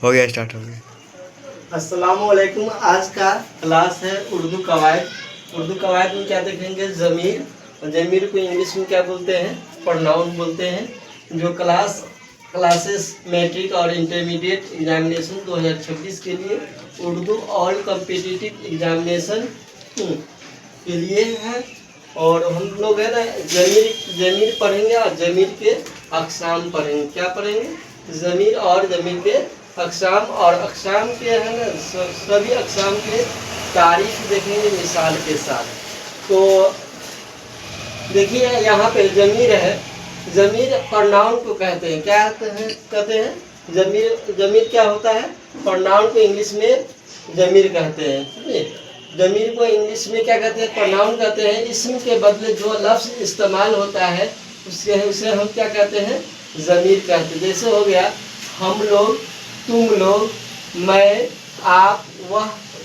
हो गया, स्टार्ट हो गया। अस्सलामुअलैकुम। आज का क्लास है उर्दू कवायद। उर्दू कवायद में क्या देखेंगे? ज़मीर। ज़मीर को इंग्लिश में क्या बोलते हैं? प्रोनाउन बोलते हैं। जो क्लासेस मैट्रिक और इंटरमीडिएट एग्जामिनेशन 2026 के लिए उर्दू ऑल कम्पिटिटिव एग्जामिनेशन के लिए है। और हम लोग है ना ज़मीर पढ़ेंगे और ज़मीर के अक़साम पढ़ेंगे। क्या पढ़ेंगे? ज़मीर और ज़मीर के अक़साम, और अक़साम के है ना सभी अक़साम के तारीफ देखेंगे मिसाल के साथ। तो देखिए यहाँ पे ज़मीर है। ज़मीर प्रोनाउन को कहते हैं। क्या कहते हैं? ज़मीर क्या होता है? प्रोनाउन को इंग्लिश में ज़मीर कहते हैं। समझे? ज़मीर को इंग्लिश में क्या कहते हैं? प्रोनाउन कहते हैं। इसम के बदले जो लफ्ज़ इस्तेमाल होता है उसे हम क्या कहते हैं? ज़मीर कहते हैं। जैसे हो गया हम लोग, तुम लोग, मैं, आप,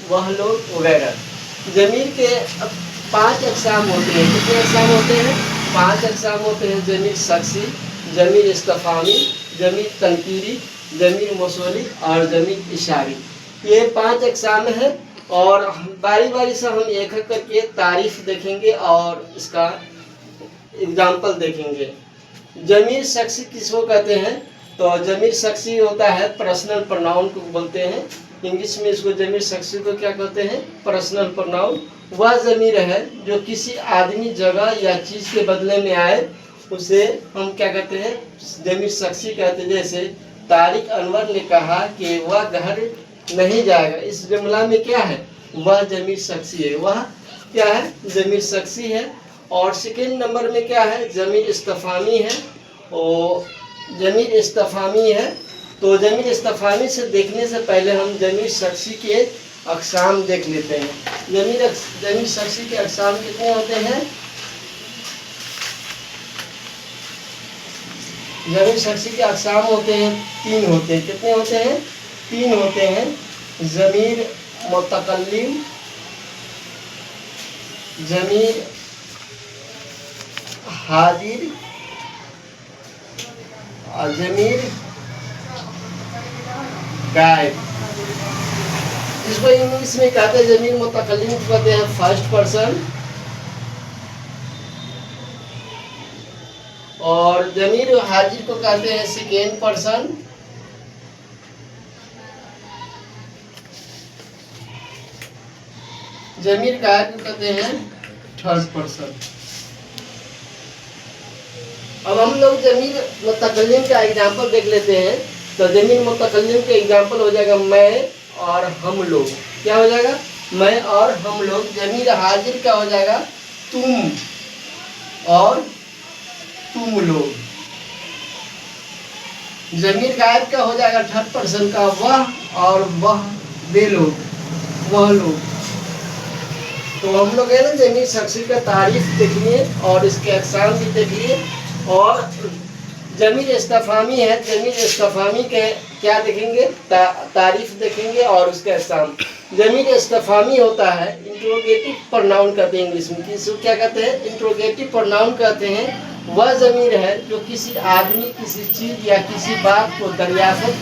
वह लोग वगैरह। ज़मीर के 5 अक़साम होते हैं। कितने अक़साम होते हैं? 5 अक़साम होते हैं। ज़मीर शख़्सी, ज़मीर इस्तिफ़ामी, ज़मीर तनकीरी, ज़मीर मौसूली और ज़मीर इशारी। ये 5 अक़साम हैं और बारी बारी से हम एक एक करके तारीफ़ देखेंगे और इसका एग्जाम्पल देखेंगे। ज़मीर शख़्सी किसको कहते हैं? तो ज़मीर शख़्सी होता है पर्सनल प्रोनाउन को बोलते हैं। इंग्लिश में इसको ज़मीर शख़्सी को क्या कहते हैं? Personal pronoun. वह ज़मीर है जो किसी आदमी, जगह या चीज़ के बदले में आए उसे हम क्या कहते हैं? ज़मीर शख़्सी कहते हैं। जैसे तारिक अनवर ने कहा कि वह घर नहीं जाएगा। इस जुमला में क्या है? वह ज़मीर शख़्सी है। वह क्या है? ज़मीर शख़्सी है। और सेकेंड नंबर में क्या है? ज़मीर इस्तिफ़ामी है। और ज़मीर इस्तिफ़ामी है। तो ज़मीर इस्तिफ़ामी से देखने से पहले हम ज़मीर शख़्सी के अक़साम देख लेते हैं। ज़मीर शख़्सी के अक़साम कितने होते हैं? ज़मीर शख़्सी के अक़साम होते हैं 3 होते हैं। कितने होते हैं? 3 होते हैं। ज़मीर मुतकल्लिम, ज़मीर हाजिर और ज़मीर गायब। इसको इंग्लिश में कहते हैं ज़मीर मुतकल्लिम को कहते हैं फर्स्ट पर्सन, और ज़मीर हाजिर को कहते हैं सेकेंड पर्सन, ज़मीर गायब को कहते हैं थर्ड पर्सन। अब हम लोग ज़मीर मुतकल्लिम का एग्जाम्पल देख लेते हैं। तो ज़मीर मुतकल्लिम का एग्जाम्पल हो जाएगा मैं और हम लोग। क्या हो जाएगा? मैं और हम लोग। ज़मीर हाजिर का हो जाएगा तुम और तुम लोग। ज़मीर गायब का हो जाएगा थर्ड पर्सन का वह और वे लोग, वह लोग। तो हम लोग है ना ज़मीर शख़्सी का तारीफ देख लिए और इसके अक़साम भी देख लिए। और ज़मीर इस्तिफ़ामी है। ज़मीर इस्तिफ़ामी के क्या देखेंगे? तारीफ देखेंगे और उसके अक़साम। ज़मीर इस्तिफ़ामी होता है इंट्रोगेटिव प्रोनाउन कहते हैं इंग्लिश में। किसको क्या कहते हैं? इंट्रोगेटिव प्रोनाउन कहते हैं। वह ज़मीर है जो किसी आदमी, किसी चीज़ या किसी बात को दरियाफ़त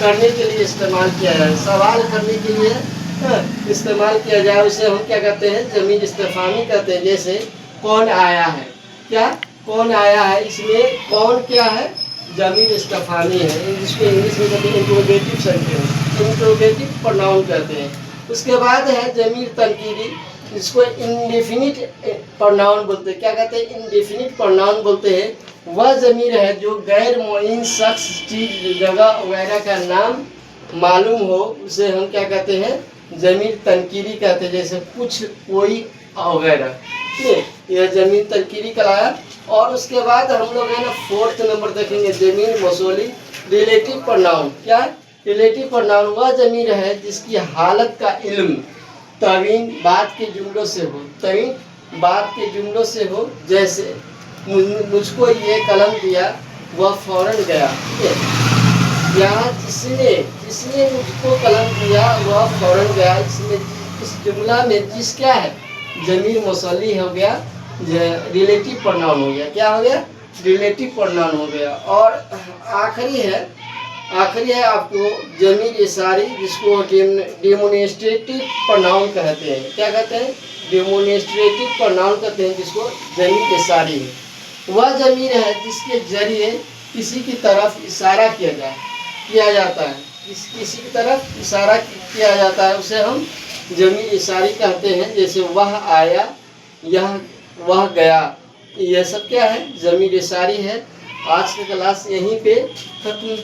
करने के लिए इस्तेमाल किया जाए, सवाल करने के लिए इस्तेमाल किया जाए, उसे हम क्या कहते हैं? ज़मीर इस्तिफ़ामी कहते हैं। जैसे कौन आया है? क्या? कौन आया है? इसमें कौन क्या है? ज़मीर इस्तिफ़ामी है। जिसको इंग्लिश में कहते हैं इंट्रोगेटिव सेंटेंस, इंट्रोगेटिव प्रोनाउन कहते हैं। उसके बाद है ज़मीर तनकीरी, जिसको इंडेफिनिट प्रोनाउन बोलते हैं। क्या कहते हैं? इंडेफिनिट प्रोनाउन बोलते हैं। वह ज़मीर है जो गैर मुअय्यन शख्स, चीज़, जगह वगैरह का नाम मालूम हो उसे हम क्या कहते हैं? ज़मीर तनकीरी कहते हैं। जैसे कुछ, कोई वगैरह। यह ज़मीर तनकीरी कहलाया। और उसके बाद हम लोग है ना 4th नंबर देखेंगे ज़मीर मौसूली, रिलेटिव प्रोनाउन। क्या? रिलेटिव प्रोनाउन वह ज़मीर है जिसकी हालत का इल्म तवीन बात के जुमलों से हो, तवीन बात के जुमलों से हो। जैसे मुझको ये कलम दिया, वह फ़ौरन गया। यहाँ जिसने मुझको कलम दिया वह फ़ौरन गया। इसमें इस जुमला में जिस क्या है? ज़मीर मौसूली हो गया, रिलेटिव प्रोनाउन हो गया। क्या हो गया? रिलेटिव प्रोनाउन हो गया। और आखिरी है आखिरी है आपको जमीर इशारी, जिसको डेमोनेस्ट्रेटिव प्रोनाउन कहते हैं। क्या कहते हैं? डेमोनेस्ट्रेटिव प्रोनाउन कहते हैं, जिसको जमीर इशारी है। वह जमीर है जिसके जरिए किसी की तरफ इशारा किया जाता है, किसी की तरफ इशारा किया जाता है, उसे हम जमीर इशारी कहते हैं। जैसे वह आया, वह गया, यह सब क्या है? जमीर इशारी है। आज का क्लास यहीं पे खत्म